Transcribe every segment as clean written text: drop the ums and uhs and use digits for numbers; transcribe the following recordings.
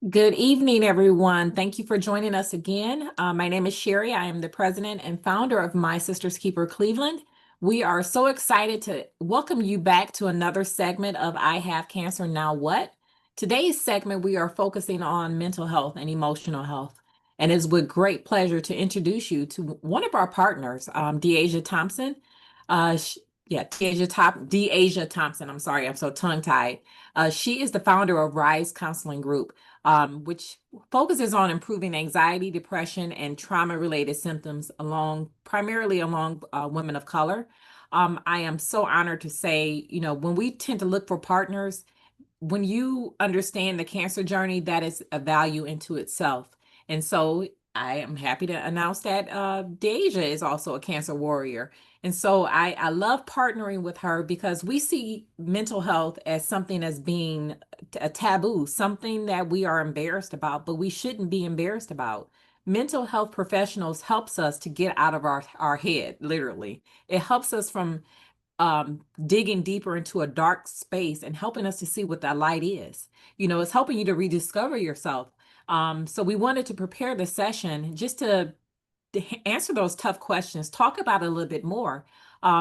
Good evening, everyone. Thank you for joining us again. My name is Sherry. I am the president and founder of My Sister's Keeper Cleveland. We are so excited to welcome you back to another segment of I Have Cancer, Now What? Today's segment, we are focusing on mental health and emotional health. And it's with great pleasure to introduce you to one of our partners, Deasia Thompson. Uh, sh- Deasia Thompson. I'm sorry, I'm so tongue-tied. She is the founder of Rise Counseling Group, which focuses on improving anxiety, depression, and trauma-related symptoms primarily along women of color. I am so honored to say, when we tend to look for partners, when you understand the cancer journey, that is a value into itself. And so I am happy to announce that Deja is also a cancer warrior. And so I love partnering with her because we see mental health as something as being a taboo, something that we are embarrassed about, but we shouldn't be embarrassed about. Mental health professionals helps us to get out of our head, literally. It helps us from digging deeper into a dark space and helping us to see what that light is. It's helping you to rediscover yourself. So we wanted to prepare the session just to answer those tough questions, talk about it a little bit more,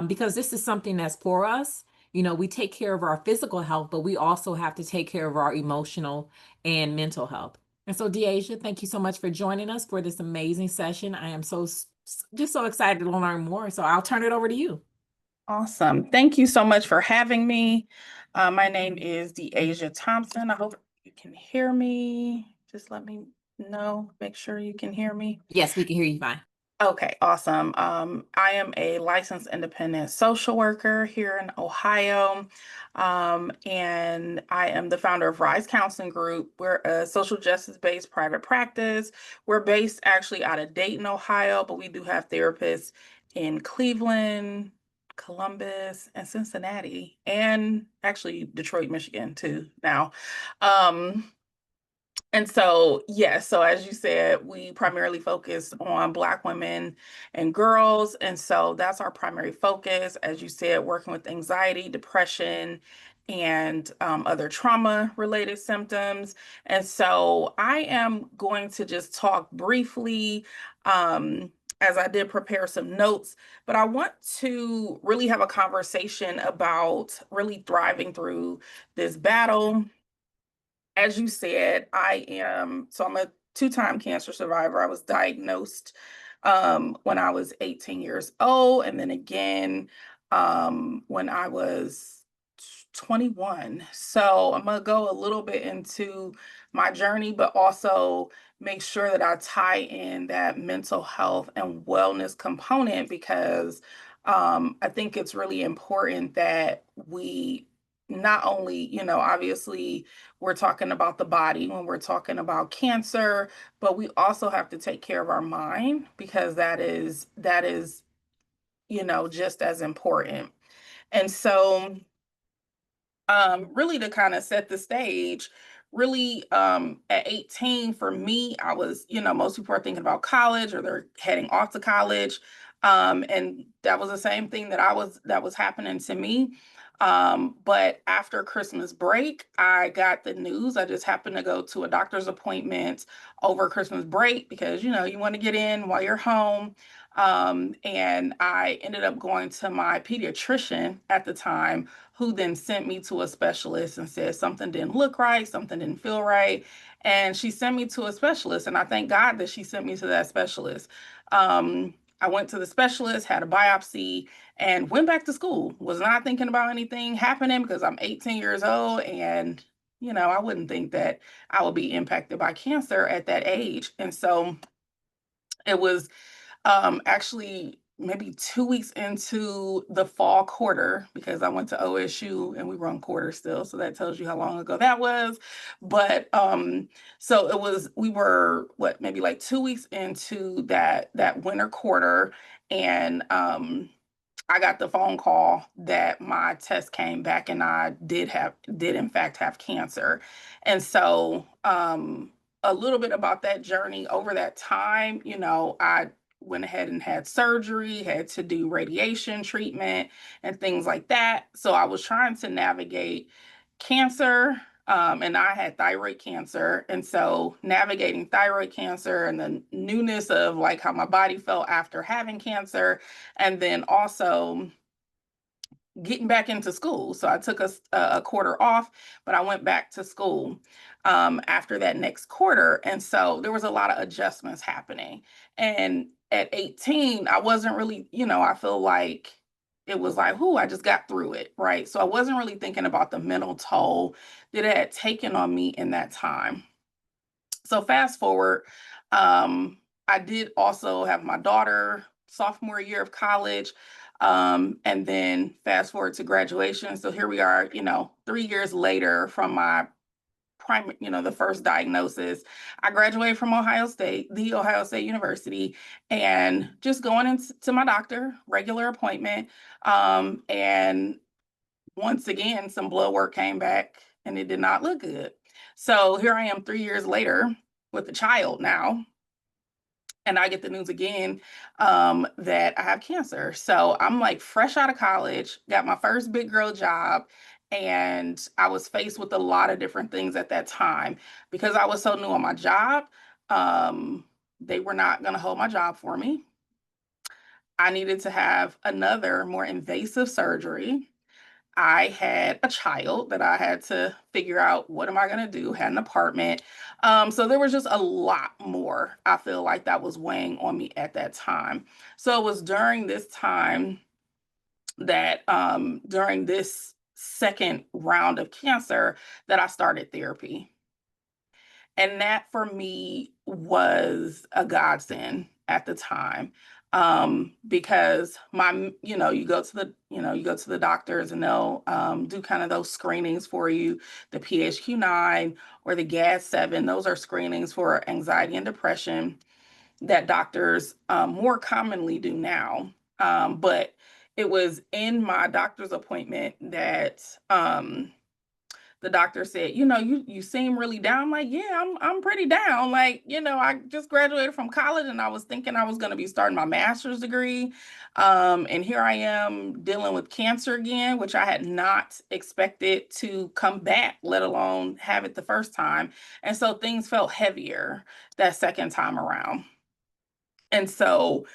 because this is something that's for us. We take care of our physical health, but we also have to take care of our emotional and mental health. And so, Deasia, thank you so much for joining us for this amazing session. I am just so excited to learn more. So I'll turn it over to you. Awesome. Thank you so much for having me. My name is Deasia Thompson. I hope you can hear me. Just let me know, make sure you can hear me. Yes, we can hear you fine. Okay, awesome. I am a licensed independent social worker here in Ohio, and I am the founder of Rise Counseling Group. We're a social justice-based private practice. We're based actually out of Dayton, Ohio, but we do have therapists in Cleveland, Columbus, and Cincinnati, and actually Detroit, Michigan, too, now. Um, and so, yes, so as you said, we primarily focus on Black women and girls. And so that's our primary focus, as you said, working with anxiety, depression, and other trauma-related symptoms. And so I am going to just talk briefly, as I did prepare some notes, but I want to really have a conversation about really thriving through this battle. As you said, I'm a two-time cancer survivor. I was diagnosed when I was 18 years old, and then again when I was 21. So I'm gonna go a little bit into my journey, but also make sure that I tie in that mental health and wellness component because I think it's really important that we not only, obviously we're talking about the body when we're talking about cancer, but we also have to take care of our mind because that is just as important. And so really to kind of set the stage, really at 18 for me, I was, most people are thinking about college or they're heading off to college. And that was the same thing that was happening to me. But after Christmas break, I got the news. I just happened to go to a doctor's appointment over Christmas break because, you want to get in while you're home. And I ended up going to my pediatrician at the time, who then sent me to a specialist and said something didn't look right, something didn't feel right. And she sent me to a specialist. And I thank God that she sent me to that specialist. I went to the specialist, had a biopsy, and went back to school. Was not thinking about anything happening because I'm 18 years old and I wouldn't think that I would be impacted by cancer at that age. And so it was actually maybe 2 weeks into the fall quarter because I went to OSU and we run quarter still. So that tells you how long ago that was. But so we were what, maybe like 2 weeks into that winter quarter. And I got the phone call that my test came back and I did in fact have cancer. And so a little bit about that journey over that time, I went ahead and had surgery, had to do radiation treatment and things like that. So I was trying to navigate cancer, And I had thyroid cancer. And so navigating thyroid cancer and the newness of like how my body felt after having cancer, and then also getting back into school. So I took a quarter off, but I went back to school after that next quarter. And so there was a lot of adjustments happening. And at 18, I wasn't really, I feel like it was like, whoo, I just got through it, right? So I wasn't really thinking about the mental toll that it had taken on me in that time. So fast forward, I did also have my daughter sophomore year of college. And then fast forward to graduation. So here we are, 3 years later from my the first diagnosis. I graduated from Ohio State, the Ohio State University, and just going into my doctor, regular appointment. And once again, some blood work came back and it did not look good. So here I am 3 years later with a child now, and I get the news again that I have cancer. So I'm like fresh out of college, got my first big girl job, and I was faced with a lot of different things at that time because I was so new on my job. Um, they were not going to hold my job for me. I needed to have another more invasive surgery. I had a child that I had to figure out what am I going to do, had an apartment. So there was just a lot more, I feel like, that was weighing on me at that time. So it was during this time that during this second round of cancer that I started therapy. And that for me was a godsend at the time. Because you go to the doctors and they'll do kind of those screenings for you, the PHQ-9 or the GAD-7. Those are screenings for anxiety and depression that doctors more commonly do now. But it was in my doctor's appointment that the doctor said, you seem really down. I'm like, yeah, I'm pretty down. Like, I just graduated from college and I was thinking I was going to be starting my master's degree. And here I am dealing with cancer again, which I had not expected to come back, let alone have it the first time. And so things felt heavier that second time around. And so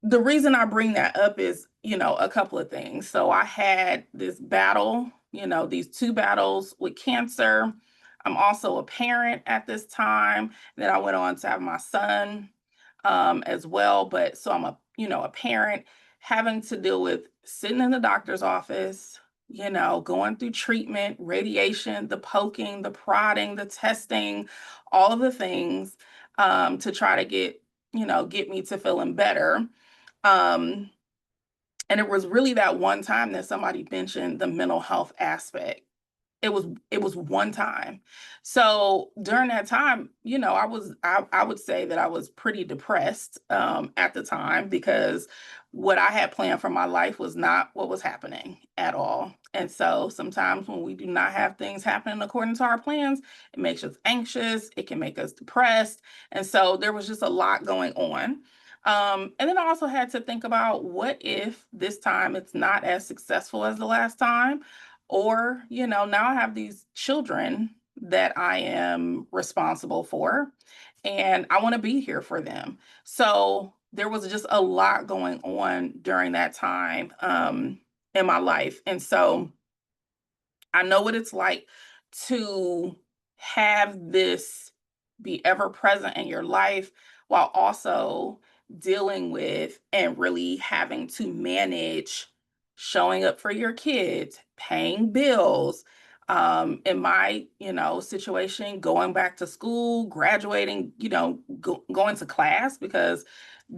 the reason I bring that up is, a couple of things. So I had this battle, these two battles with cancer. I'm also a parent at this time. Then I went on to have my son as well. But so I'm a parent having to deal with sitting in the doctor's office, going through treatment, radiation, the poking, the prodding, the testing, all of the things to try to get me to feeling better. Um, and it was really that one time that somebody mentioned the mental health aspect. It was one time. So during that time, I would say that I was pretty depressed at the time because what I had planned for my life was not what was happening at all. And so sometimes when we do not have things happening according to our plans, it makes us anxious, it can make us depressed. And so there was just a lot going on. And then I also had to think about what if this time it's not as successful as the last time? Or, now I have these children that I am responsible for, and I want to be here for them. So there was just a lot going on during that time in my life. And so I know what it's like to have this be ever present in your life while also dealing with and really having to manage showing up for your kids, paying bills. In my, situation, going back to school, graduating, going to class because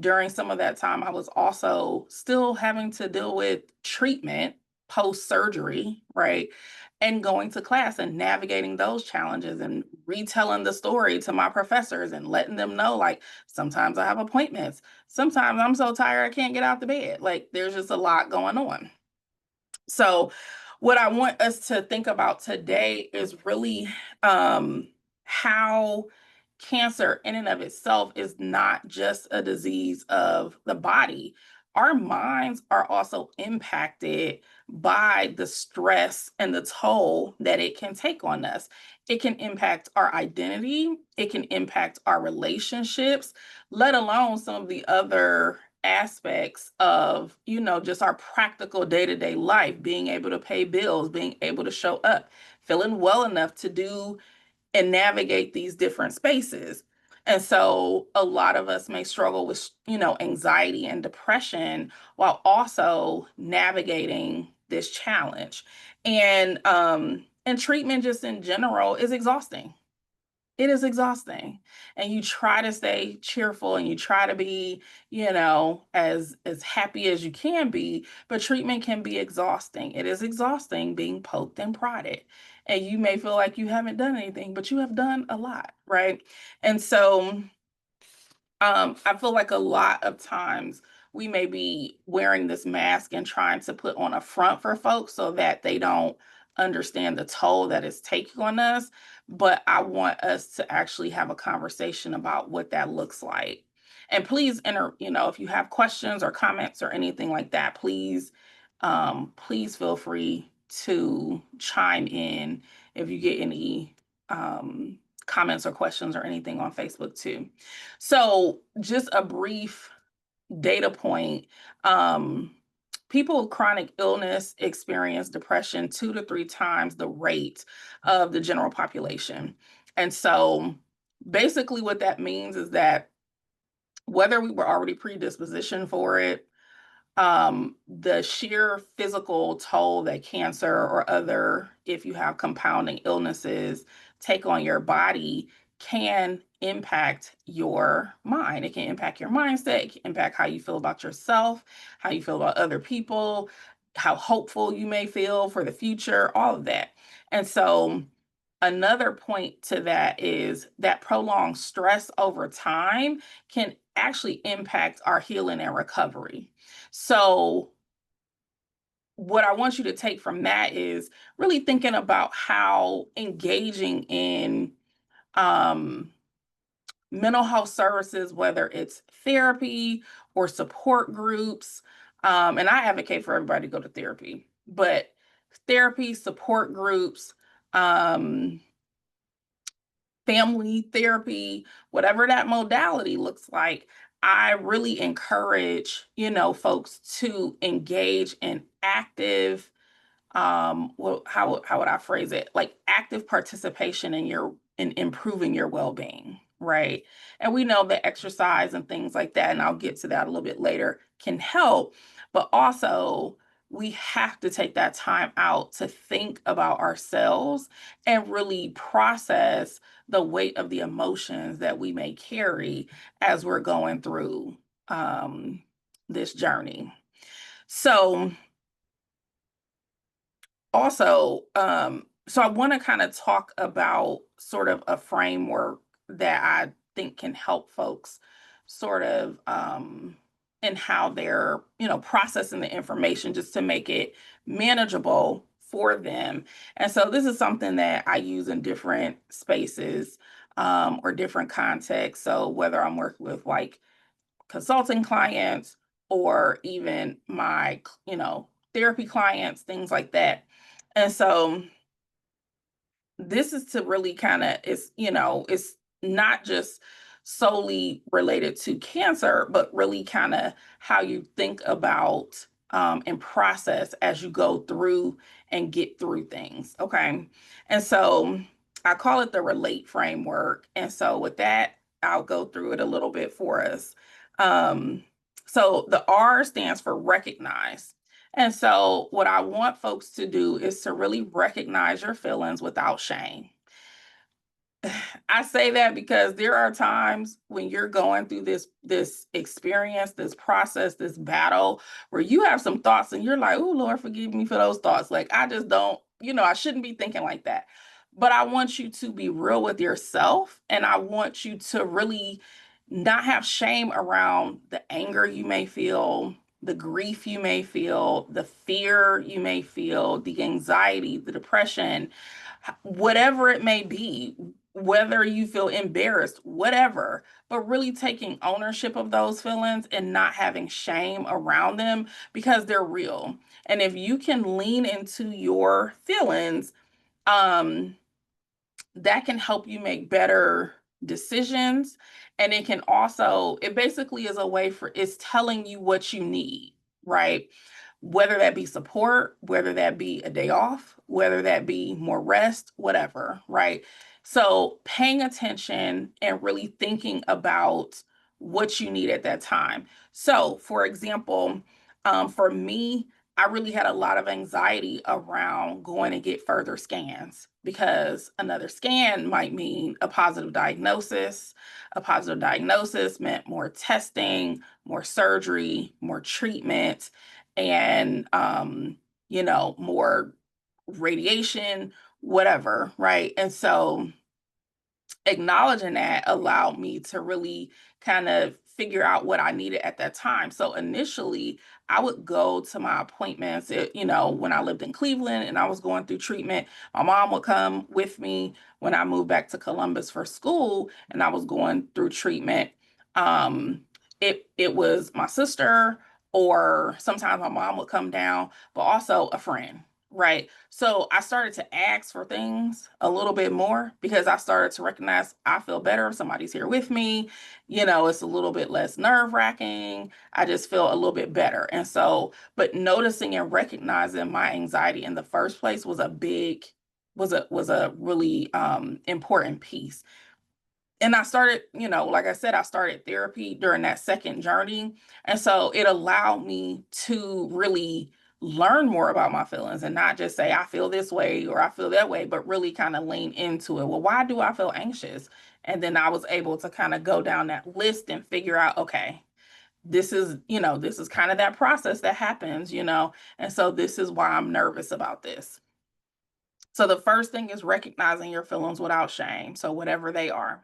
during some of that time, I was also still having to deal with treatment post surgery, right? And going to class and navigating those challenges and retelling the story to my professors and letting them know, like, sometimes I have appointments. Sometimes I'm so tired I can't get out the bed. Like, there's just a lot going on. So, what I want us to think about today is really how cancer, in and of itself, is not just a disease of the body. our minds are also impacted by the stress and the toll that it can take on us. It can impact our identity, it can impact our relationships, let alone some of the other aspects of, just our practical day-to-day life, being able to pay bills, being able to show up, feeling well enough to do and navigate these different spaces. And so a lot of us may struggle with, anxiety and depression while also navigating this challenge. And treatment just in general is exhausting. It is exhausting. And you try to stay cheerful and you try to be, as happy as you can be, but treatment can be exhausting. It is exhausting being poked and prodded. And you may feel like you haven't done anything, but you have done a lot, right? And so I feel like a lot of times we may be wearing this mask and trying to put on a front for folks so that they don't understand the toll that it's taking on us. But I want us to actually have a conversation about what that looks like. And please enter, if you have questions or comments or anything like that, please feel free to chime in if you get any comments or questions or anything on Facebook too. So just a brief data point. People with chronic illness experience depression 2 to 3 times the rate of the general population. And so basically what that means is that whether we were already predispositioned for it, the sheer physical toll that cancer or other, if you have compounding illnesses, take on your body can impact your mind. It can impact your mindset, it can impact how you feel about yourself, how you feel about other people, how hopeful you may feel for the future, all of that. And so another point to that is that prolonged stress over time can actually impact our healing and recovery. So, what I want you to take from that is really thinking about how engaging in um, mental health services, whether it's therapy or support groups, and I advocate for everybody to go to therapy, but therapy, support groups, um, family therapy, whatever that modality looks like, I really encourage, folks to engage in active, well, how would I phrase it? Like active participation in improving your well-being, right? And we know that exercise and things like that, and I'll get to that a little bit later, can help, but also we have to take that time out to think about ourselves and really process the weight of the emotions that we may carry as we're going through this journey. So also, so I want to kind of talk about sort of a framework that I think can help folks sort of in how they're, processing the information just to make it manageable for them. And so this is something that I use in different spaces or different contexts. So whether I'm working with like consulting clients or even my, therapy clients, things like that. And so this is to really kind of, it's not just solely related to cancer, but really kind of how you think about and process as you go through and get through things. Okay. And so I call it the relate framework. And so with that, I'll go through it a little bit for us. So the R stands for recognize. And so what I want folks to do is to really recognize your feelings without shame. I say that because there are times when you're going through this experience, this process, this battle where you have some thoughts and you're like, "Oh, Lord, forgive me for those thoughts. Like I just don't, I shouldn't be thinking like that." But I want you to be real with yourself and I want you to really not have shame around the anger you may feel, the grief you may feel, the fear you may feel, the anxiety, the depression, whatever it may be. whether you feel embarrassed, whatever, but really taking ownership of those feelings and not having shame around them because they're real. And if you can lean into your feelings, um, that can help you make better decisions. And it can also, it basically is a way for, it's telling you what you need, right? Whether that be support, whether that be a day off, whether that be more rest, whatever, right? So paying attention and really thinking about what you need at that time. So, for example, for me, I really had a lot of anxiety around going and get further scans because another scan might mean a positive diagnosis. A positive diagnosis meant more testing, more surgery, more treatment, and more radiation, whatever, right? And so acknowledging that allowed me to really kind of figure out what I needed at that time. So initially, I would go to my appointments, when I lived in Cleveland and I was going through treatment. My mom would come with me when I moved back to Columbus for school and I was going through treatment. Um, it was my sister, or sometimes my mom would come down, but also a friend. Right. So I started to ask for things a little bit more because I started to recognize I feel better if somebody's here with me. It's a little bit less nerve-wracking. I just feel a little bit better. And so, but noticing and recognizing my anxiety in the first place was a really important piece. And I started, like I said, I started therapy during that second journey. And so it allowed me to really learn more about my feelings and not just say, I feel this way or I feel that way, but really kind of lean into it. Well, why do I feel anxious? And then I was able to kind of go down that list and figure out, okay, this is kind of that process that happens. And so this is why I'm nervous about this. So the first thing is recognizing your feelings without shame. So whatever they are.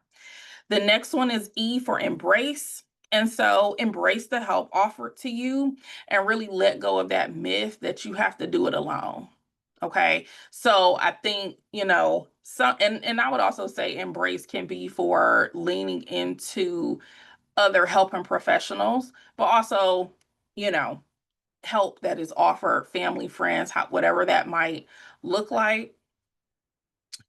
The next one is E for embrace. And so embrace the help offered to you and really let go of that myth that you have to do it alone. Okay. So I think, some and I would also say embrace can be for leaning into other helping professionals, but also, you know, help that is offered family, friends, whatever that might look like.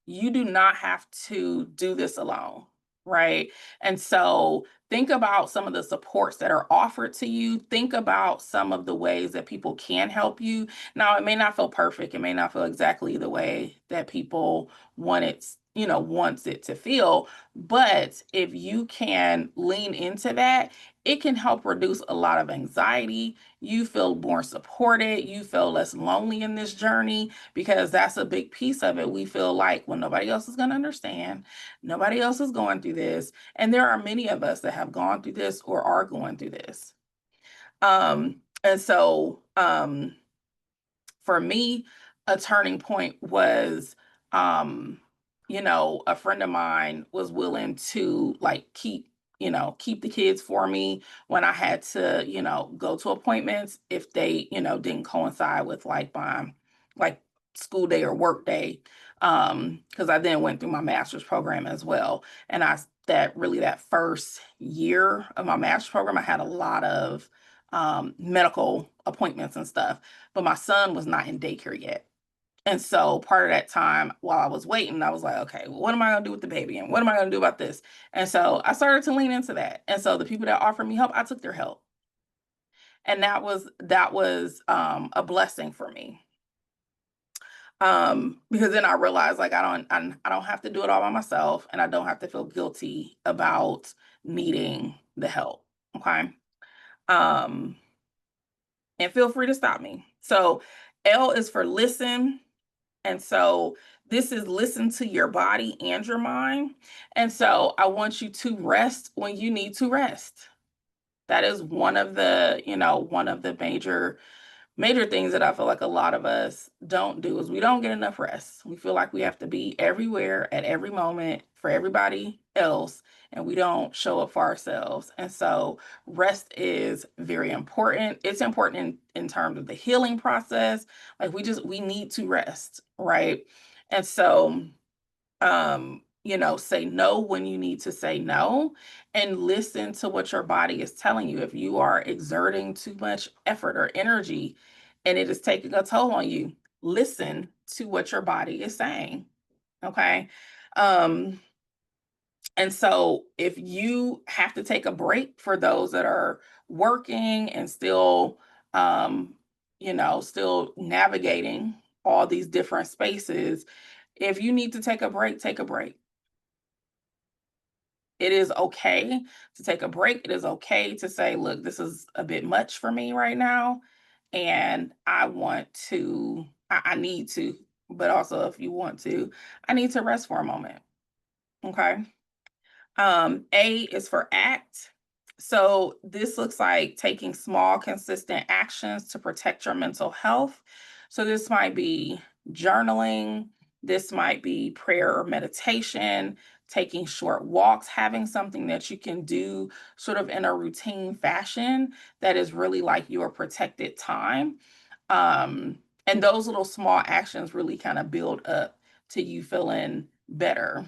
You do not have to do this alone, right? And so think about some of the supports that are offered to you. Think about some of the ways that people can help you. Now, it may not feel perfect. It may not feel exactly the way that people wants it to feel. But if you can lean into that, it can help reduce a lot of anxiety. You feel more supported. You feel less lonely in this journey because that's a big piece of it. We feel like, well, nobody else is going to understand. Nobody else is going through this. And there are many of us that have gone through this or are going through this. And so for me, a turning point was, a friend of mine was willing to like keep the kids for me when I had to, go to appointments if they, didn't coincide with like my like school day or work day. Because I then went through my master's program as well. And that first year of my master's program, I had a lot of medical appointments and stuff, but my son was not in daycare yet. And so part of that time while I was waiting, I was like, okay, well, what am I going to do with the baby? And what am I going to do about this? And so I started to lean into that. And so the people that offered me help, I took their help. And that was a blessing for me. Because then I realized like I don't have to do it all by myself and I don't have to feel guilty about needing the help. Okay. Um, and feel free to stop me. So L is for listen. And so this is listen to your body and your mind. And so I want you to rest when you need to rest. That is one of the major things that I feel like a lot of us don't do is we don't get enough rest. We feel like we have to be everywhere at every moment for everybody else, and we don't show up for ourselves. And so rest is very important. It's important in terms of the healing process. Like we need to rest, right? And so say no when you need to say no, and listen to what your body is telling you. If you are exerting too much effort or energy and it is taking a toll on you, listen to what your body is saying. Okay. Um, and so if you have to take a break, for those that are working and still, still navigating all these different spaces, if you need to take a break, take a break. It is okay to take a break. It is okay to say, look, this is a bit much for me right now. And I need to, but also if you want to, I need to rest for a moment. Okay. A is for act. So this looks like taking small, consistent actions to protect your mental health. So this might be journaling, this might be prayer or meditation, taking short walks, having something that you can do sort of in a routine fashion that is really like your protected time. And those little small actions really kind of build up to you feeling better.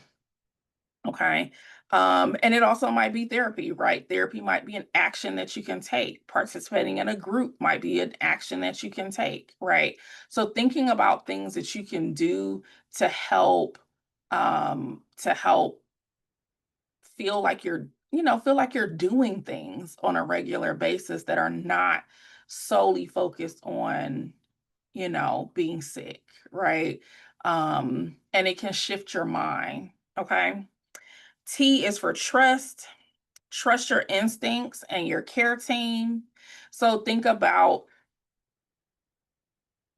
Okay. And it also might be therapy, right? Therapy might be an action that you can take. Participating in a group might be an action that you can take, right? So thinking about things that you can do to help feel like you're doing things on a regular basis that are not solely focused on, being sick, right? And it can shift your mind. Okay. T is for trust. Trust your instincts and your care team. So think about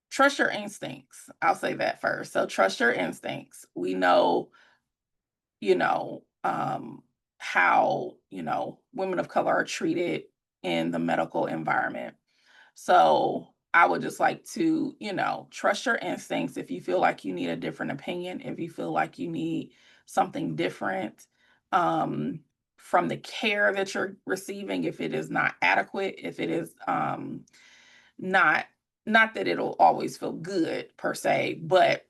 trust your instincts. I'll say that first. So trust your instincts. We know, you know, um, how, women of color are treated in the medical environment. So I would just like to, trust your instincts. If you feel like you need a different opinion, if you feel like you need something different um, from the care that you're receiving, if it is not adequate, if it is not, not that it'll always feel good per se, but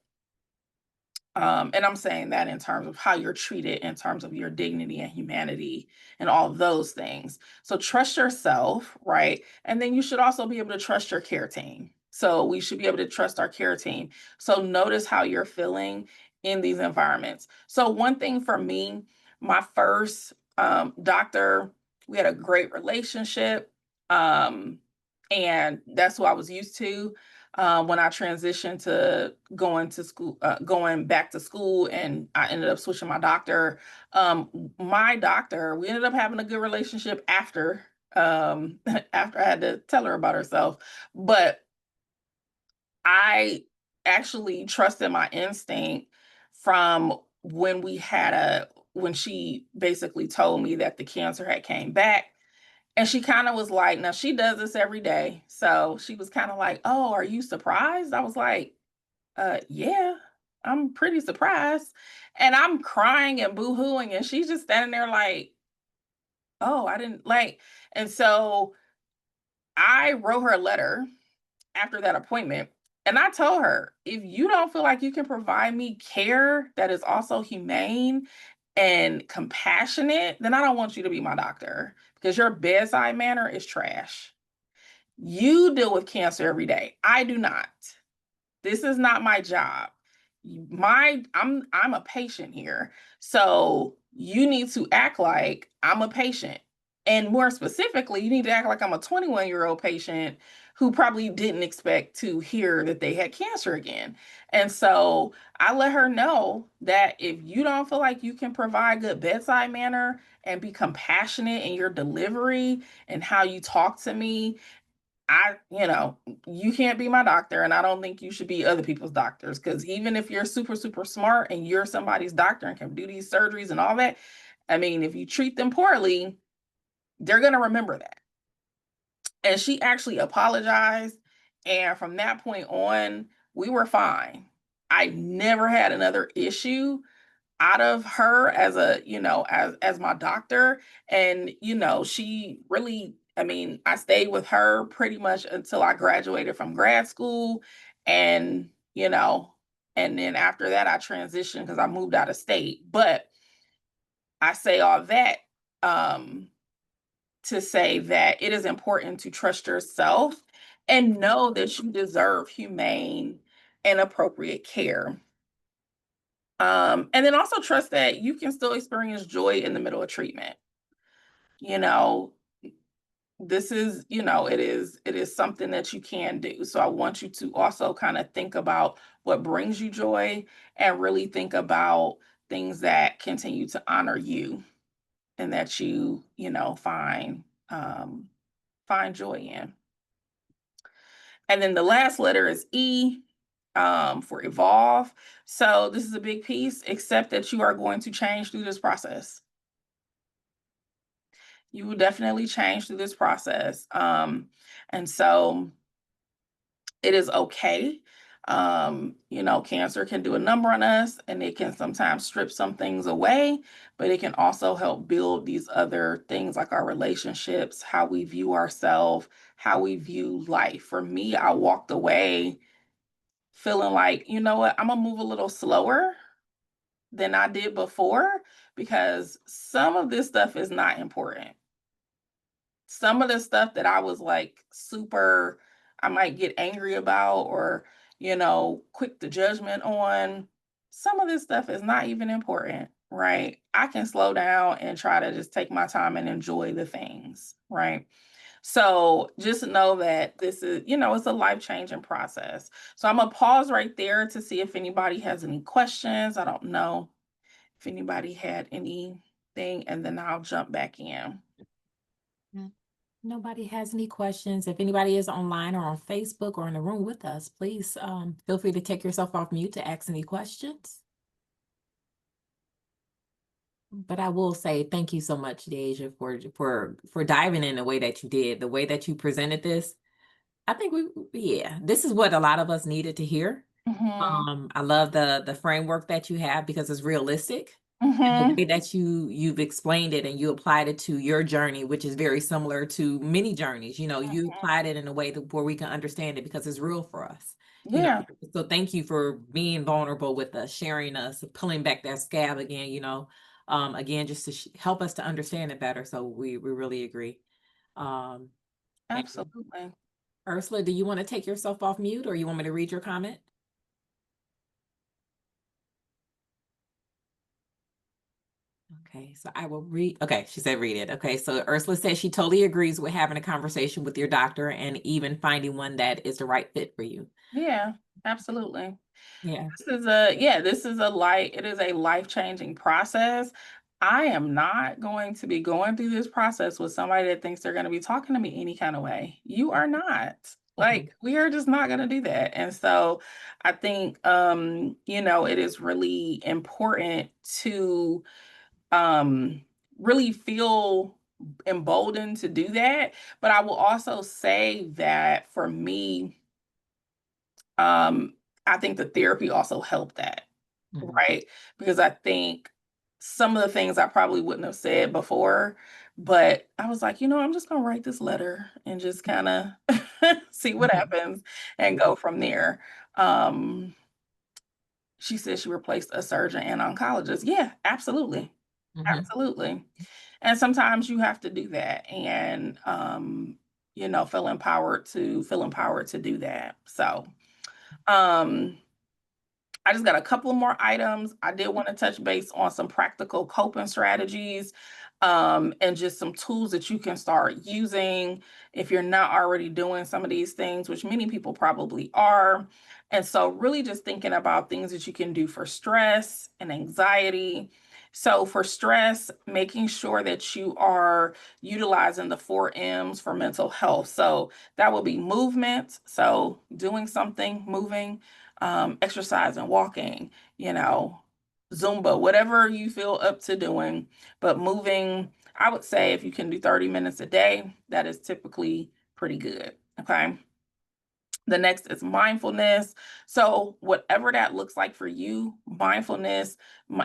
and I'm saying that in terms of how you're treated, in terms of your dignity and humanity and all of those things. So trust yourself, right? And then you should also be able to trust your care team. So we should be able to trust our care team. So notice how you're feeling in these environments. So one thing for me, my first doctor, we had a great relationship. Um, and that's what I was used to when I transitioned to going back to school, and I ended up switching my doctor. My doctor, we ended up having a good relationship after after I had to tell her about herself, but I actually trusted my instinct from when she basically told me that the cancer had came back. And she kind of was like, now she does this every day. So she was kind of like, oh, are you surprised? I was like, yeah, I'm pretty surprised. And I'm crying and boo-hooing, and she's just standing there like, oh, I didn't like. And so I wrote her a letter after that appointment. And I told her, if you don't feel like you can provide me care that is also humane and compassionate, then I don't want you to be my doctor, because your bedside manner is trash. You deal with cancer every day. I do not. This is not my job. I'm a patient here. So you need to act like I'm a patient. And more specifically, you need to act like I'm a 21-year-old patient who probably didn't expect to hear that they had cancer again. And so I let her know that if you don't feel like you can provide good bedside manner and be compassionate in your delivery and how you talk to me, you can't be my doctor, and I don't think you should be other people's doctors, because even if you're super, super smart and you're somebody's doctor and can do these surgeries and all that, I mean, if you treat them poorly, they're going to remember that. And she actually apologized. And from that point on, we were fine. I never had another issue out of her as as my doctor. And she really, I mean, I stayed with her pretty much until I graduated from grad school. And And then after that, I transitioned because I moved out of state. But I say all that um, to say that it is important to trust yourself and know that you deserve humane and appropriate care. And then also trust that you can still experience joy in the middle of treatment. You know, this is, it is something that you can do. So I want you to also kind of think about what brings you joy and really think about things that continue to honor you and that find joy in. And then the last letter is E, for evolve. So this is a big piece, except that you are going to change through this process. You will definitely change through this process. And so it is okay. Cancer can do a number on us and it can sometimes strip some things away, but it can also help build these other things like our relationships, how we view ourselves, how we view life. For me, I walked away feeling like, you know what, I'm gonna move a little slower than I did before because some of this stuff is not important. Some of the stuff that I was like super, I might get angry about or, quick to judgment on, some of this stuff is not even important, right? I can slow down and try to just take my time and enjoy the things, right? So just know that this is, it's a life-changing process. So I'm gonna pause right there to see if anybody has any questions. I don't know if anybody had anything, and then I'll jump back in. Mm. Nobody has any questions. If anybody is online or on Facebook or in the room with us, please feel free to take yourself off mute to ask any questions. But I will say thank you so much, Deja, for diving in the way that you did, the way that you presented this. I think this is what a lot of us needed to hear. Mm-hmm. I love the framework that you have because it's realistic. And the Mm-hmm. way that you've explained it and you applied it to your journey, which is very similar to many journeys. You applied it in a way where we can understand it because it's real for us. You know, Yeah, so thank you for being vulnerable with us, sharing us, pulling back that scab again. Again, just to help us to understand it better. So we really agree. Um, and absolutely. Ursula, do you want to take yourself off mute or you want me to read your comment? Okay, so I will read. Okay, she said read it. Okay, so Ursula says she totally agrees with having a conversation with your doctor and even finding one that is the right fit for you. Yeah, absolutely. Yeah. It is a life-changing process. I am not going to be going through this process with somebody that thinks they're going to be talking to me any kind of way. You are not. Mhm. Like, we are just not going to do that. And so I think it is really important to um really feel emboldened to do that. But I will also say that for me, um, I think the therapy also helped that, Mhm. right? Because I think some of the things I probably wouldn't have said before, but I was like, I'm just gonna write this letter and just kind of see what Mhm. happens and go from there. Um, she said she replaced a surgeon and oncologist. Yeah, absolutely. Mhm. Absolutely. And sometimes you have to do that and feel empowered to do that. So um I just got a couple more items. I did want to touch base on some practical coping strategies, and just some tools that you can start using if you're not already doing some of these things, which many people probably are. And so, really, just thinking about things that you can do for stress and anxiety. So, for stress, making sure that you are utilizing the 4 M's for mental health. So, that will be movement. So, doing something, moving, exercising, walking, Zumba, whatever you feel up to doing, but moving, I would say if you can do 30 minutes a day, that is typically pretty good. Okay. The next is mindfulness. So whatever that looks like for you, mindfulness,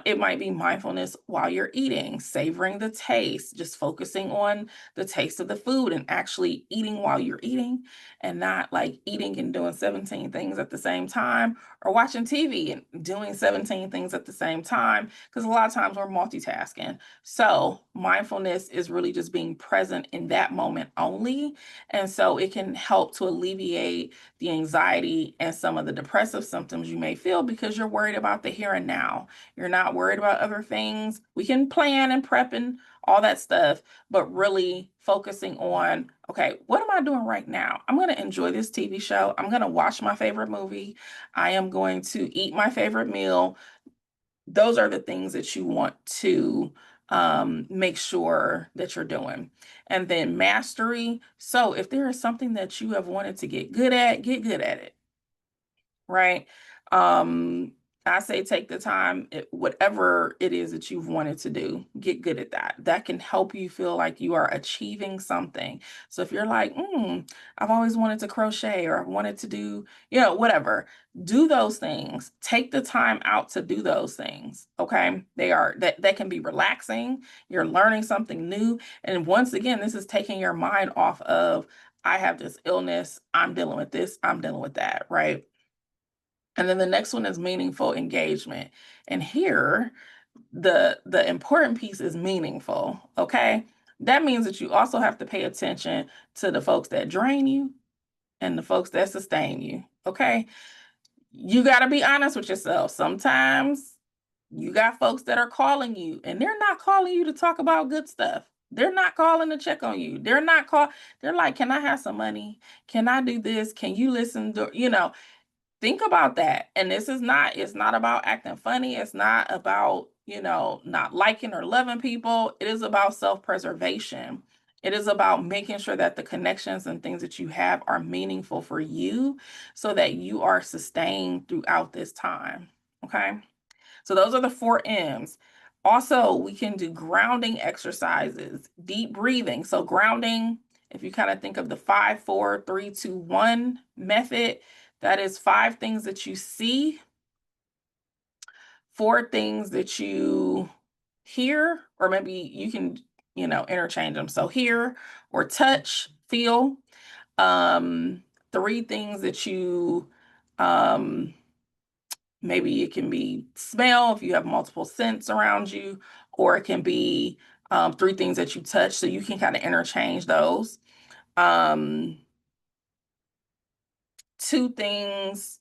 it might be mindfulness while you're eating, savoring the taste, just focusing on the taste of the food and actually eating while you're eating, and not like eating and doing 17 things at the same time, or watching TV and doing 17 things at the same time, because a lot of times we're multitasking. So mindfulness is really just being present in that moment only. And so it can help to alleviate the anxiety and some of the depressive symptoms you may feel because you're worried about the here and now. You're not worried about other things. We can plan and prep and all that stuff, but really focusing on, okay, what am I doing right now? I'm going to enjoy this TV show. I'm going to watch my favorite movie. I am going to eat my favorite meal. Those are the things that you want to make sure that you're doing. And then mastery. So if there is something that you have wanted to get good at it, right? Um, I say take the time, whatever it is that you've wanted to do, get good at that. That can help you feel like you are achieving something. So if you're like, I've always wanted to crochet, or I've wanted to do, whatever, do those things. Take the time out to do those things. Okay. That can be relaxing. You're learning something new. And once again, this is taking your mind off of, I have this illness, I'm dealing with this, I'm dealing with that, right? And then the next one is meaningful engagement. And here, the important piece is meaningful, okay? That means that you also have to pay attention to the folks that drain you and the folks that sustain you, okay? You got to be honest with yourself. Sometimes you got folks that are calling you, and they're not calling you to talk about good stuff. They're not calling to check on you. They're like, can I have some money? Can I do this? Can you listen to, think about that. And it's not about acting funny. It's not about, not liking or loving people. It is about self-preservation. It is about making sure that the connections and things that you have are meaningful for you so that you are sustained throughout this time. Okay. So those are the 4 M's. Also, we can do grounding exercises, deep breathing. So grounding, if you kind of think of the 5, 4, 3, 2, 1 method, that is 5 things that you see, 4 things that you hear, or maybe you can, interchange them. So hear or touch, feel, 3 things that you, um, maybe it can be smell if you have multiple scents around you, or it can be 3 things that you touch. So you can kind of interchange those. 2 things.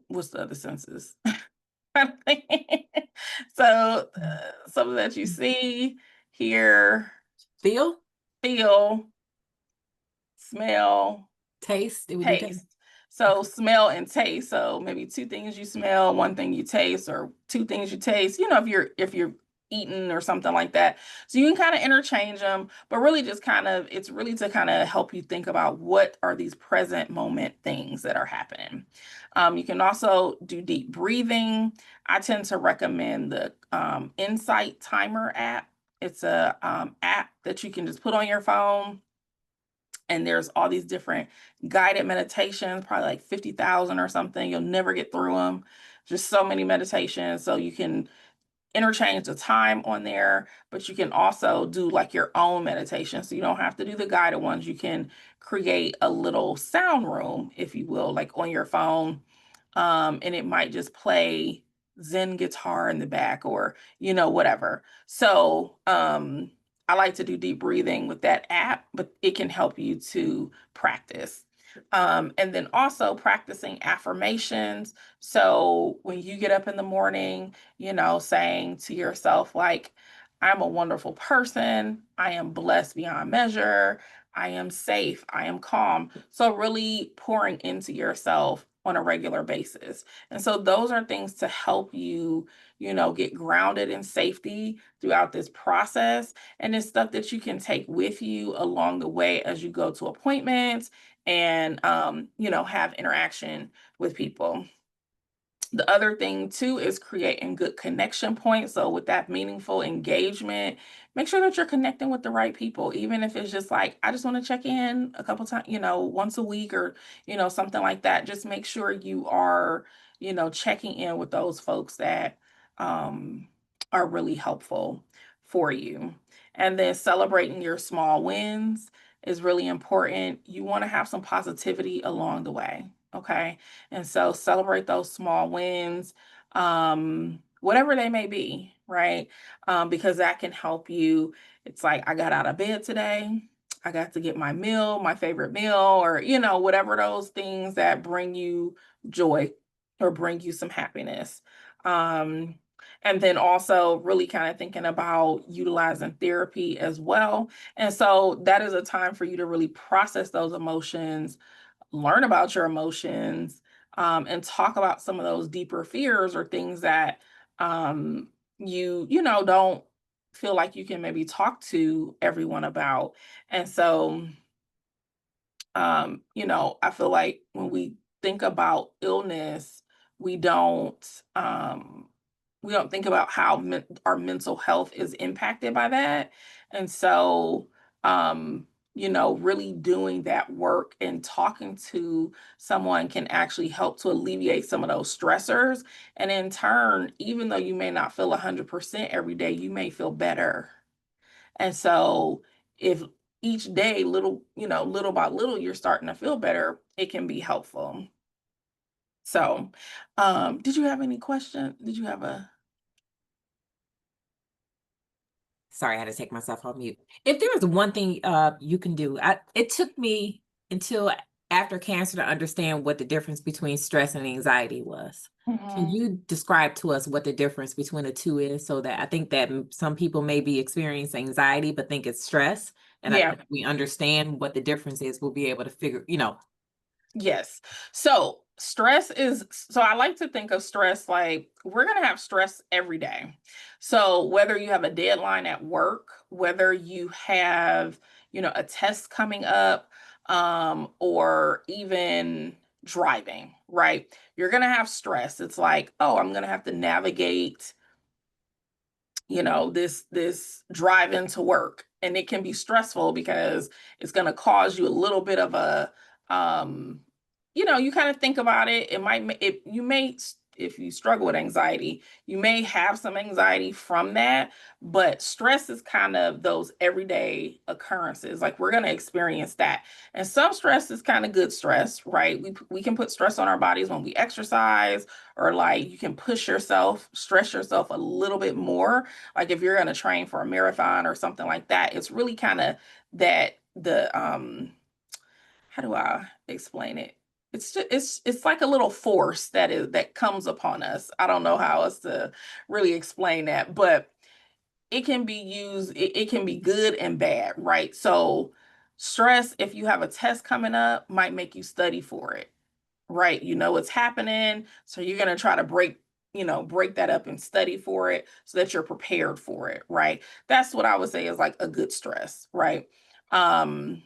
What's the other senses? So something that you see, hear, Feel, feel, smell, taste. Did we do taste? taste. So smell and taste. So maybe 2 things you smell, 1 thing you taste, or 2 things you taste. If you're eating or something like that. So you can kind of interchange them, but really just it's really to kind of help you think about what are these present moment things that are happening. You can also do deep breathing. I tend to recommend the Insight Timer app. It's a app that you can just put on your phone, and there's all these different guided meditations, probably like 50,000 or something. You'll never get through them. Just so many meditations. So you can interchange the time on there, but you can also do like your own meditation. So you don't have to do the guided ones. You can create a little sound room, if you will, like on your phone. And it might just play Zen guitar in the back, or, whatever. So I like to do deep breathing with that app, but it can help you to practice. And then also practicing affirmations. So when you get up in the morning, saying to yourself, like, I'm a wonderful person. I am blessed beyond measure. I am safe. I am calm. So really pouring into yourself on a regular basis. And so those are things to help you, get grounded in safety throughout this process. And it's stuff that you can take with you along the way as you go to appointments and, have interaction with people. The other thing too is creating good connection points. So with that meaningful engagement, make sure that you're connecting with the right people, even if it's just like, I just want to check in a couple times, once a week or, something like that. Just make sure you are, checking in with those folks that are really helpful for you. And then celebrating your small wins is really important. You want to have some positivity along the way. Okay. And so celebrate those small wins, whatever they may be, right? Because that can help you. It's like, I got out of bed today. I got to get my meal, my favorite meal, or, whatever those things that bring you joy or bring you some happiness. Um, and then also really kind of thinking about utilizing therapy as well. And so that is a time for you to really process those emotions, learn about your emotions, and talk about some of those deeper fears or things that you don't feel like you can maybe talk to everyone about. And so I feel like when we think about illness, we don't um, we don't think about how our mental health is impacted by that. And so, really doing that work and talking to someone can actually help to alleviate some of those stressors. And in turn, even though you may not feel 100% every day, you may feel better. And so if each day, little by little, you're starting to feel better, it can be helpful. So, did you have any question? Did you have a Sorry, I had to take myself off mute. If there was one thing you can do, it took me until after cancer to understand what the difference between stress and anxiety was. Can Mhm. you describe to us what the difference between the two is so that I think that some people may be experiencing anxiety but think it's stress. And I Yeah. think if we understand what the difference is, we'll be able to figure. Yes. So I like to think of stress like we're going to have stress every day. So whether you have a deadline at work, whether you have, a test coming up, or even driving, right? You're going to have stress. It's like, oh, I'm going to have to navigate this drive into work, and it can be stressful because it's going to cause you a little bit of a um you kind of think about it. It might if you may if you struggle with anxiety, you may have some anxiety from that, but stress is kind of those everyday occurrences. Like we're going to experience that. And some stress is kind of good stress, right? We can put stress on our bodies when we exercise, or like you can stress yourself a little bit more, like if you're going to train for a marathon or something like that. It's really kind of that the how do I explain it? It's just, it's like a little force that comes upon us. I don't know how else to really explain that, but it can be used, it can be good and bad, right? So stress, if you have a test coming up, might make you study for it, right? You know what's happening, so you're going to try to break that up and study for it so that you're prepared for it, right? That's what I would say is like a good stress, right? um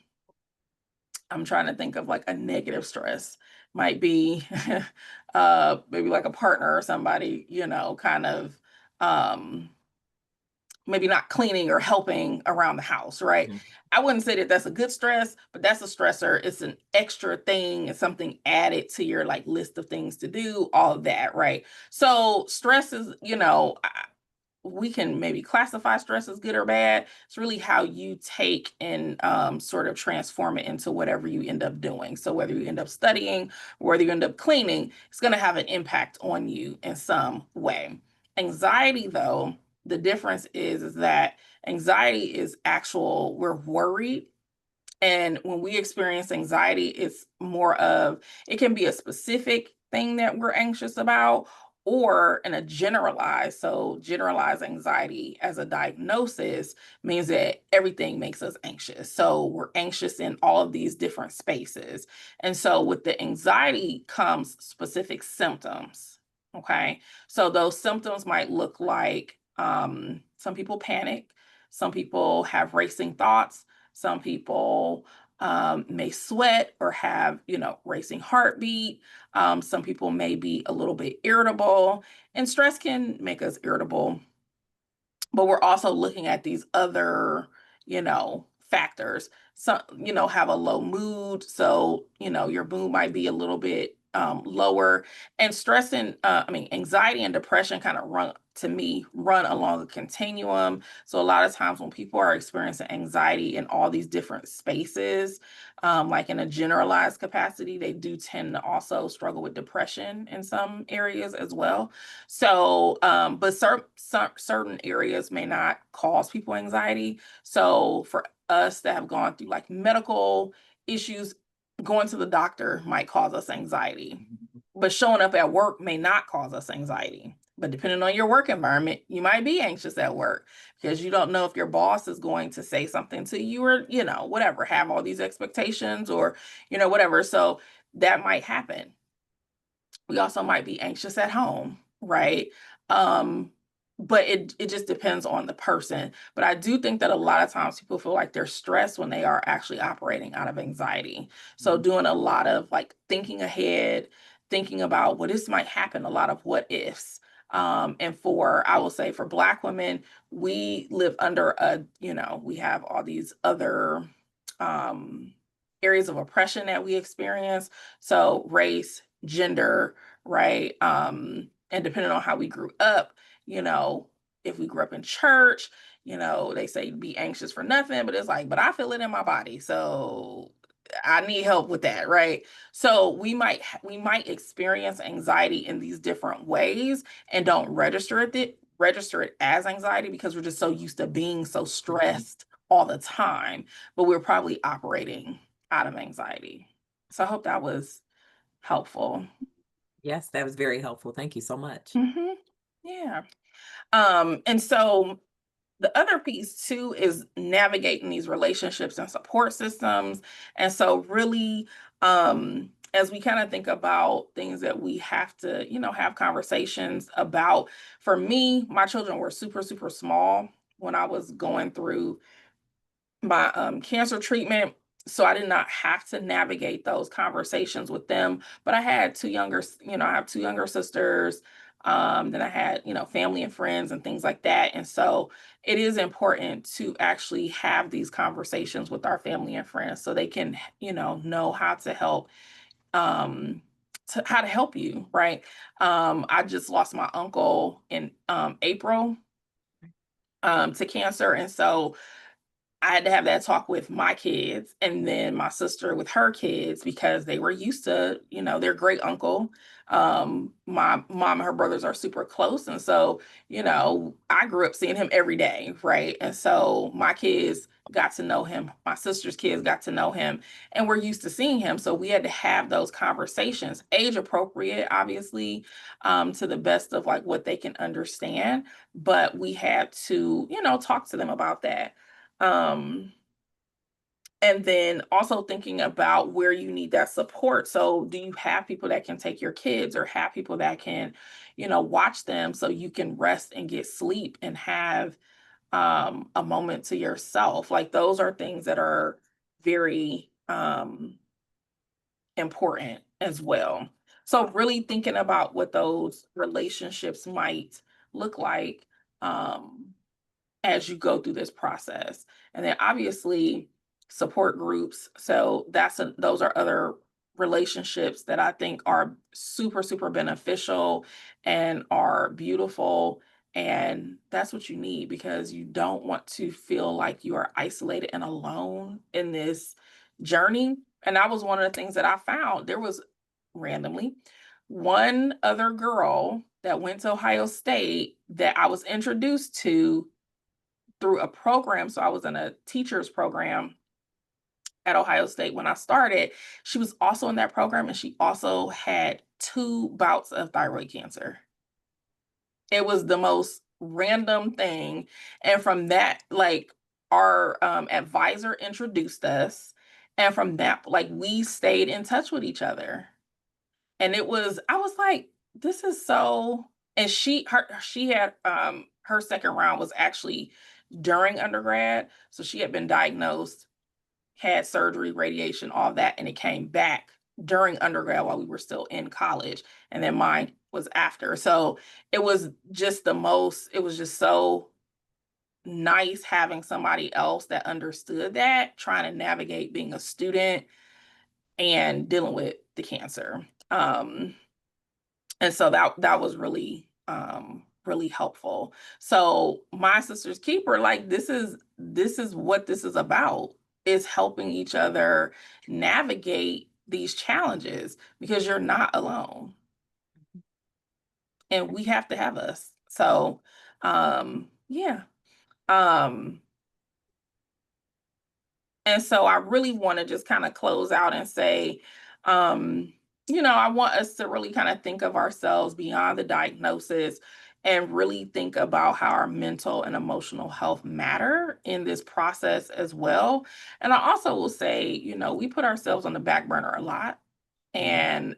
I'm trying to think of like a negative stress. Might be maybe like a partner or somebody, kind of um maybe not cleaning or helping around the house, right? Mhm. I wouldn't say that that's a good stress, but that's a stressor. It's an extra thing, it's something added to your like list of things to do, all of that, right? So stress is, we can maybe classify stress as good or bad. It's really how you take and sort of transform it into whatever you end up doing. So whether you end up studying, whether you end up cleaning, it's going to have an impact on you in some way. Anxiety, though, the difference is that anxiety is actual, we're worried, and when we experience anxiety, it's more of, it can be a specific thing that we're anxious about, or in a generalized. So, generalized anxiety as a diagnosis means that everything makes us anxious. So, we're anxious in all of these different spaces. And so, with the anxiety comes specific symptoms. Okay. So, those symptoms might look like some people panic, some people have racing thoughts, some people may sweat or have, racing heartbeat. Some people may be a little bit irritable, and stress can make us irritable, but we're also looking at these other, factors. Some, have a low mood. So, your mood might be a little bit lower. And stress and, anxiety and depression kind of run along a continuum. So a lot of times when people are experiencing anxiety in all these different spaces, like in a generalized capacity, they do tend to also struggle with depression in some areas as well. So, but certain areas may not cause people anxiety. So for us that have gone through like medical issues, going to the doctor might cause us anxiety, but showing up at work may not cause us anxiety. But depending on your work environment, you might be anxious at work because you don't know if your boss is going to say something to you or, whatever, have all these expectations or, whatever. So that might happen. We also might be anxious at home, right? Um, but it just depends on the person. But I do think that a lot of times people feel like they're stressed when they are actually operating out of anxiety. So doing a lot of like thinking ahead, thinking about what this might happen, a lot of what ifs. And I will say for Black women, we live under we have all these other um, areas of oppression that we experience. So race, gender, right? And depending on how we grew up, if we grew up in church, they say be anxious for nothing, but it's like, but I feel it in my body. So I need help with that, right? So we might experience anxiety in these different ways and don't register it as anxiety because we're just so used to being so stressed all the time, but we're probably operating out of anxiety. So I hope that was helpful. Yes, that was very helpful. Thank you so much. Yeah. And so the other piece too is navigating these relationships and support systems. And so really, as we kind of think about things that we have to, have conversations about, for me, my children were super, super small when I was going through my cancer treatment. So I did not have to navigate those conversations with them. But I had I have two younger sisters. Then I had, family and friends and things like that. And so it is important to actually have these conversations with our family and friends so they can, know how to help how to help you, right? I just lost my uncle in April to cancer. And so I had to have that talk with my kids and then my sister with her kids because they were used to, their great uncle. My mom and her brothers are super close. And so, I grew up seeing him every day, right? And so my kids got to know him, my sister's kids got to know him, and we're used to seeing him. So we had to have those conversations, age appropriate, obviously, to the best of like what they can understand. But we had to, talk to them about that. Um, and then also thinking about where you need that support. So, do you have people that can take your kids or have people that can, watch them so you can rest and get sleep and have a moment to yourself? Like, those are things that are very important as well. So, really thinking about what those relationships might look like. As you go through this process. And then obviously support groups. So those are other relationships that I think are super, super beneficial and are beautiful. And that's what you need because you don't want to feel like you are isolated and alone in this journey. And that was one of the things that I found. There was randomly one other girl that went to Ohio State that I was introduced to through a program. So I was in a teacher's program at Ohio State when I started. She was also in that program and she also had 2 bouts of thyroid cancer. It was the most random thing. And from that, like our advisor introduced us. And from that, like we stayed in touch with each other. And I was like, this is so, and she had her second round was actually during undergrad. So she had been diagnosed had surgery, radiation, all that, and it came back during undergrad while we were still in college. And then mine was after. So it was just it was just so nice having somebody else that understood that, trying to navigate being a student and dealing with the cancer. And so that was really really helpful. So my sister's keeper, like this is what this is about, is helping each other navigate these challenges, because you're not alone and we have to have us. So yeah. Um And so I really want to just kind of close out and say, um, I want us to really kind of think of ourselves beyond the diagnosis and really think about how our mental and emotional health matter in this process as well. And I also will say, we put ourselves on the back burner a lot. And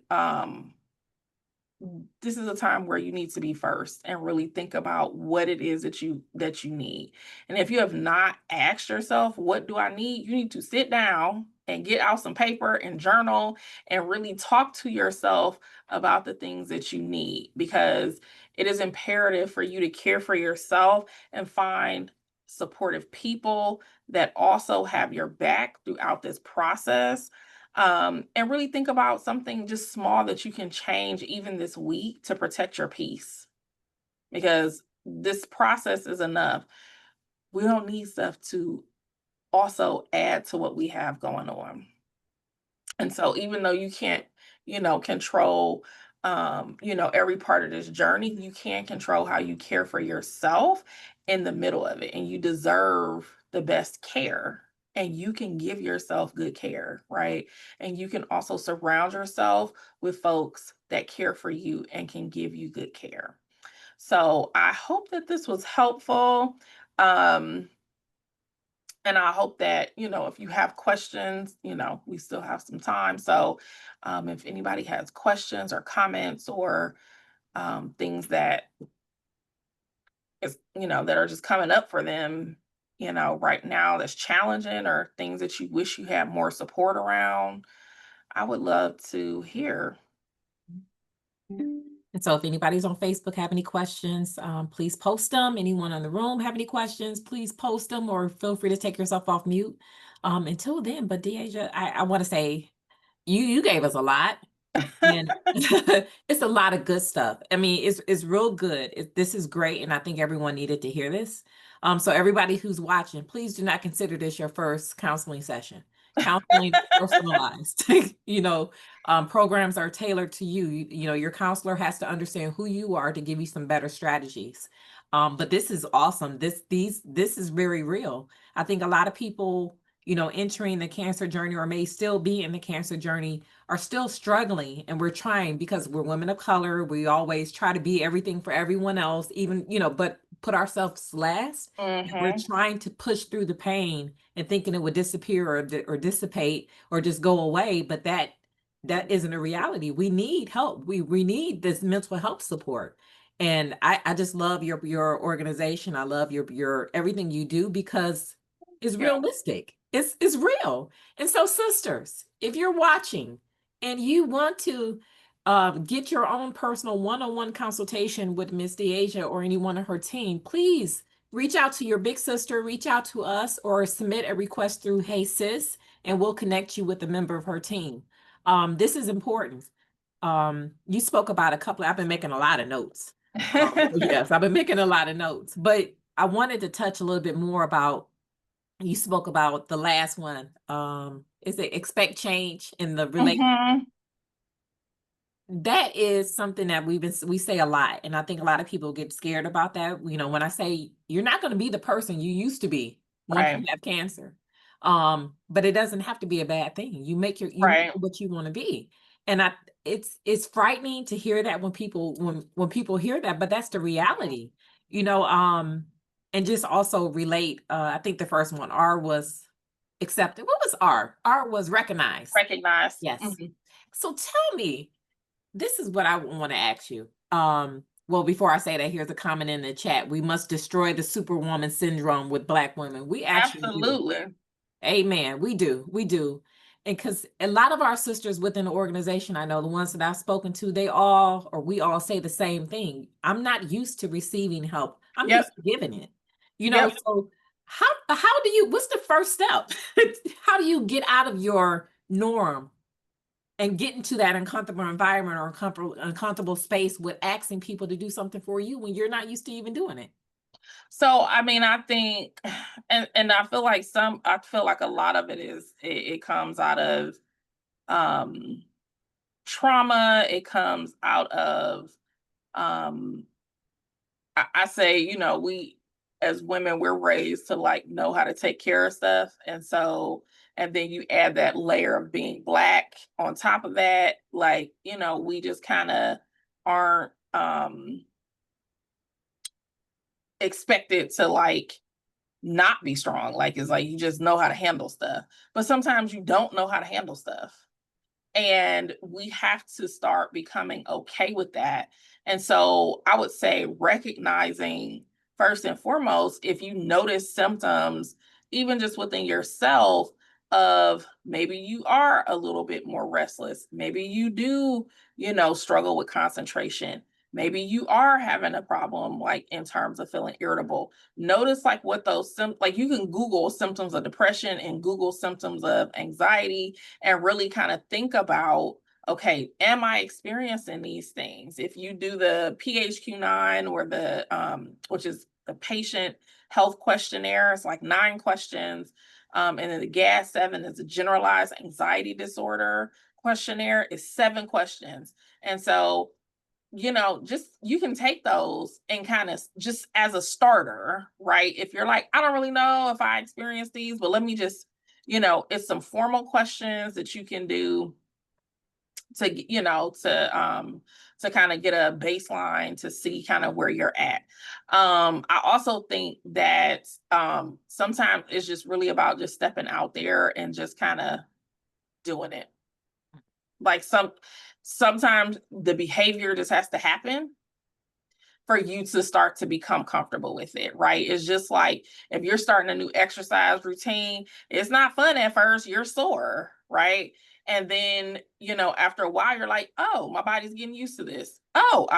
this is a time where you need to be first and really think about what it is that you need. And if you have not asked yourself, what do I need? You need to sit down and get out some paper and journal and really talk to yourself about the things that you need, because it is imperative for you to care for yourself and find supportive people that also have your back throughout this process, and really think about something just small that you can change even this week to protect your peace, because this process is enough. We don't need stuff to also add to what we have going on. And so even though you can't, control, every part of this journey, you can control how you care for yourself in the middle of it. And you deserve the best care. And you can give yourself good care, right? And you can also surround yourself with folks that care for you and can give you good care. So I hope that this was helpful. Um, and I hope that, if you have questions, we still have some time. So if anybody has questions or comments or things that that are just coming up for them, right now that's challenging, or things that you wish you had more support around, I would love to hear. And so if anybody's on Facebook have any questions, please post them. Anyone in the room have any questions, please post them, or feel free to take yourself off mute. Until then, but Deasia, I want to say you gave us a lot. And it's a lot of good stuff. I mean, it's real good. This is great, and I think everyone needed to hear this. So everybody who's watching, please do not consider this your first counseling session. Counseling is personalized. Programs are tailored to you. Your counselor has to understand who you are to give you some better strategies. But this is awesome. This is very real. I think a lot of people, entering the cancer journey or may still be in the cancer journey are still struggling, and we're trying, because we're women of color, we always try to be everything for everyone else, even, but put ourselves last. And we're Hmm. trying to push through the pain and thinking it would disappear or dissipate or just go away, but that isn't a reality. We need help. We need this mental health support. And I just love your organization. I love your everything you do, because it's Yeah. realistic. It's real. And so, sisters, if you're watching and you want to get your own personal one-on-one consultation with Miss DeAsia or anyone on her team, please reach out to your big sister, reach out to us, or submit a request through Hey Sis, and we'll connect you with a member of her team. This is important. You spoke about a couple, I've been making a lot of notes. Yes, I've been making a lot of notes, but I wanted to touch a little bit more about, you spoke about the last one. Is it expect change in the relationship? Hmm. That is something that we say a lot, and I think a lot of people get scared about that. When I say you're not going to be the person you used to be once you Right. have cancer, but it doesn't have to be a bad thing. You make Right. what you want to be, and it's frightening to hear that when people hear that, but that's the reality, you know. And just also relate. I think the first one, R, was accepted. What was R? R was recognized. Recognize. Yes. Mhm. So tell me, this is what I want to ask you. Well, before I say that, here's a comment in the chat. We must destroy the superwoman syndrome with Black women. We actually do. Absolutely. Amen. We do. We do. And because a lot of our sisters within the organization, I know the ones that I've spoken to, they all, or we all say the same thing. I'm not used to receiving help. I'm Yep. used to giving it. Yep. So how do you, what's the first step? How do you get out of your norm and get into that uncomfortable environment or uncomfortable space with asking people to do something for you when you're not used to even doing it? So I mean, I think, and I feel like a lot of it comes out of um trauma. It comes out of um I say, we as women, we're raised to like know how to take care of stuff. And so, and then you add that layer of being Black on top of that, like, we just kind of aren't expected to like not be strong. Like, it's like you just know how to handle stuff. But sometimes you don't know how to handle stuff. And we have to start becoming okay with that. And so I would say recognizing first and foremost, if you notice symptoms, even just within yourself, of maybe you are a little bit more restless, maybe you do, struggle with concentration. Maybe you are having a problem, like in terms of feeling irritable. Notice like what those like you can Google symptoms of depression and Google symptoms of anxiety and really kind of think about, okay, am I experiencing these things? If you do the PHQ-9 or the which is the patient health questionnaire, it's like 9 questions. And then the GAD-7 is a generalized anxiety disorder questionnaire, is 7 questions. And so, just you can take those and kind of just as a starter, right? If you're like, I don't really know if I experienced these, but let me just, it's some formal questions that you can do to, to kind of get a baseline to see kind of where you're at. I also think that sometimes it's just really about just stepping out there and just kind of doing it. Like sometimes the behavior just has to happen for you to start to become comfortable with it, right? It's just like if you're starting a new exercise routine, it's not fun at first, you're sore, right? And then, after a while, you're like, oh, my body's getting used to this. Oh,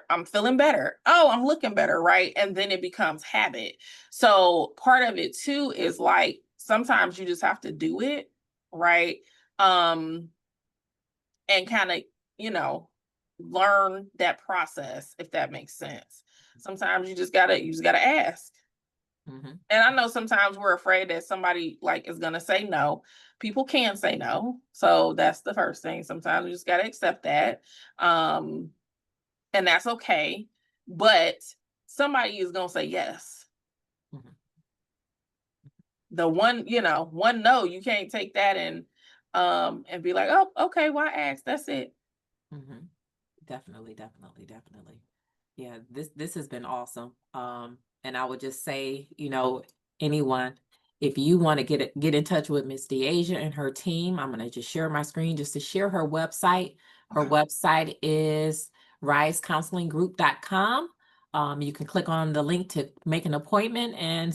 I'm feeling better. Oh, I'm looking better, right? And then it becomes habit. So part of it too is like sometimes you just have to do it, right? Um, and kind of, you know, learn that process, if that makes sense. Sometimes you just gotta ask. Mhm. And I know sometimes we're afraid that somebody like is gonna say no. People can say no. So that's the first thing. Sometimes we just gotta accept that. Um, and that's okay. But somebody is gonna say yes. Mhm. The one no, you can't take that and be like, oh, okay, well, I asked, that's it. Mhm. Definitely, definitely, definitely. Yeah, this has been awesome. And I would just say, anyone, if you want to get in touch with Miss DeAsia and her team, I'm gonna just share my screen just to share her website. Her Okay. website is risecounselingsgroup.com. You can click on the link to make an appointment and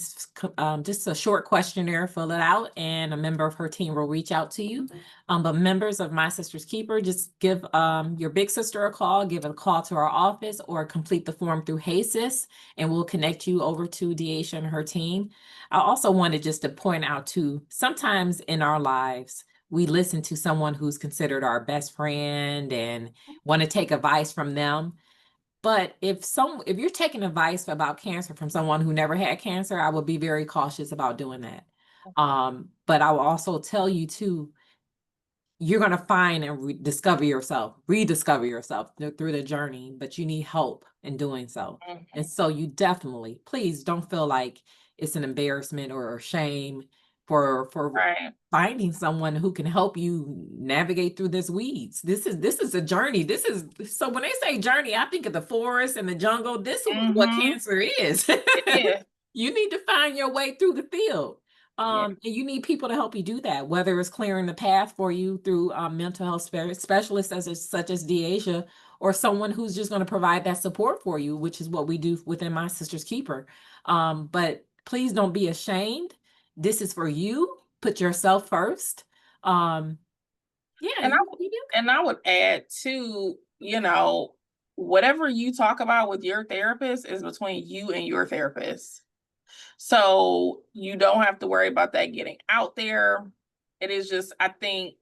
just a short questionnaire, fill it out, and a member of her team will reach out to you. But members of My Sister's Keeper, just give your big sister a call, give a call to our office, or complete the form through HASIS, and we'll connect you over to Deasia and her team. I also wanted just to point out too, sometimes in our lives, we listen to someone who's considered our best friend and want to take advice from them. But if you're taking advice about cancer from someone who never had cancer, I would be very cautious about doing that. But I will also tell you too, you're going to find and rediscover yourself through the journey, but you need help in doing so. And Mhm. so you definitely, please don't feel like it's an embarrassment or a shame for Right. finding someone who can help you navigate through this weeds. This is a journey. This is so when they say journey, I think of the forest and the jungle. This is what Mhm. cancer is. It is. You need to find your way through the field. Yeah. And you need people to help you do that, whether it's clearing the path for you through mental health specialists such as Deasia, or someone who's just going to provide that support for you, which is what we do within My Sister's Keeper. But please don't be ashamed. This is for you. put yourself first. Yeah, And you do. I would add too, whatever you talk about with your therapist is between you and your therapist. So you don't have to worry about that getting out there. It is just, I think,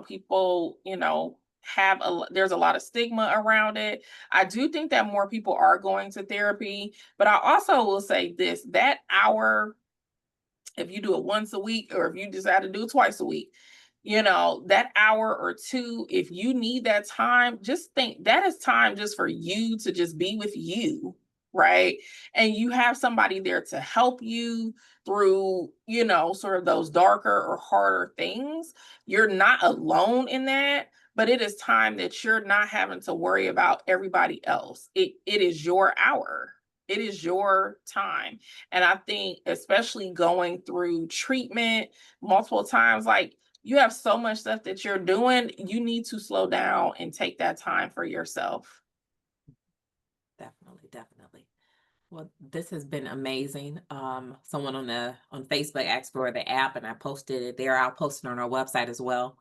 people, there's a lot of stigma around it. I do think that more people are going to therapy, but I also will say this, that hour, if you do it once a week or if you decide to do it twice a week, that hour or two, if you need that time, just think that is time just for you to just be with you, right? And you have somebody there to help you through, sort of those darker or harder things. You're not alone in that, but it is time that you're not having to worry about everybody else. It is your hour. It is your time. And I think, especially going through treatment multiple times, like, you have so much stuff that you're doing, you need to slow down and take that time for yourself. Definitely, definitely. Well, this has been amazing. Someone on Facebook asked for the app, and I posted it there. I'll post it on our website as well.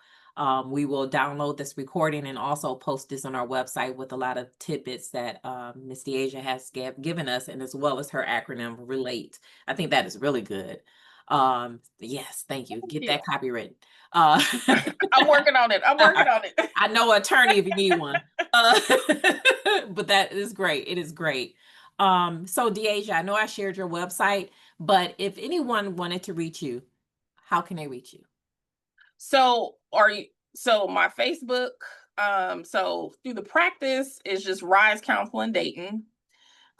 We will download this recording and also post this on our website with a lot of tidbits that Miss DeAsia has given us, and as well as her acronym RELATE. I think that is really good. Yes, thank you. Get that copywritten. Uh, I'm working on it. I'm working on it. I know an attorney if you need one. But that is great. It is great. So DeAsia, I know I shared your website, but if anyone wanted to reach you, how can they reach you? So my Facebook, so through the practice is just Rise Counseling Dayton.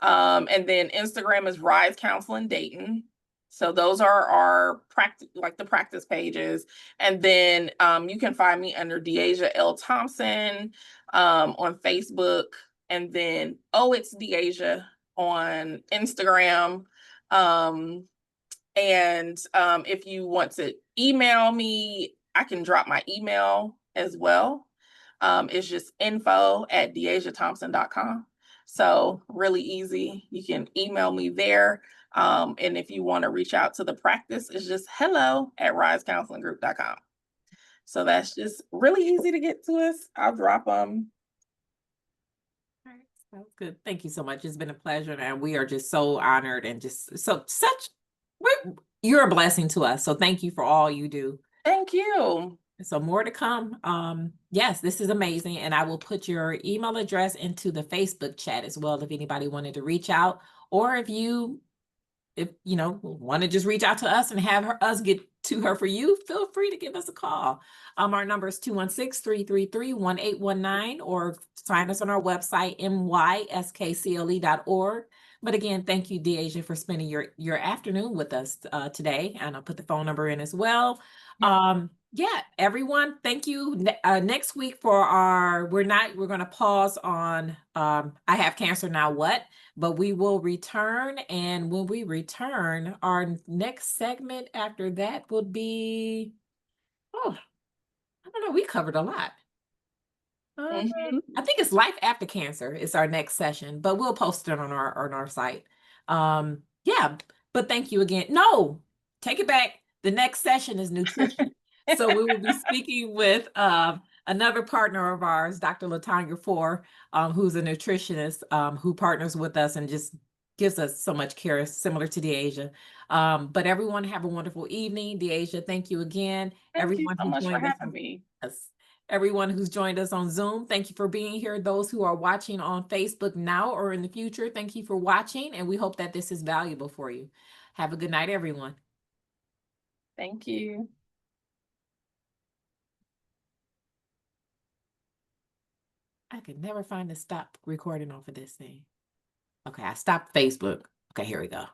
And then Instagram is Rise Counseling Dayton. So those are our practice, like the practice pages. And then you can find me under DeAsia L. Thompson on Facebook. And then It's DeAsia on Instagram. And if you want to email me, I can drop my email as well. It's just info@deasiathompson.com. So really easy. You can email me there. And if you want to reach out to the practice, it's just hello@risecounselinggroup.com. So that's just really easy to get to us. I'll drop them. All right, sounds good. Thank you so much. It's been a pleasure, and we are just so honored and just you're a blessing to us. So thank you for all you do. Thank you. So more to come. Yes, this is amazing. And I will put your email address into the Facebook chat as well if anybody wanted to reach out, or if you want to just reach out to us and have us get to her for you, feel free to give us a call. Our number is 216-333-1819, or find us on our website, myskcle.org. But again, thank you, DeAsia, for spending your afternoon with us today. And I'll put the phone number in as well. Yeah, everyone, thank you. Next week we're going to pause on I Have Cancer Now What? But we will return, and when we return, our next segment after that will be, I don't know, we covered a lot. I think it's Life After Cancer is our next session, but we'll post it on our site. Yeah, but thank you again. No, take it back. The next session is nutrition. So we will be speaking with another partner of ours, Dr. Latanya Four, who's a nutritionist who partners with us and just gives us so much care, similar to DeAsia. But everyone have a wonderful evening. DeAsia, thank you again. Thank you Everyone so who much for joined us. having me. Everyone who's joined us on Zoom, thank you for being here. Those who are watching on Facebook now or in the future, thank you for watching, and we hope that this is valuable for you. Have a good night, everyone. Thank you. I could never find the stop recording off of this thing. Okay, I stopped Facebook. Okay, here we go.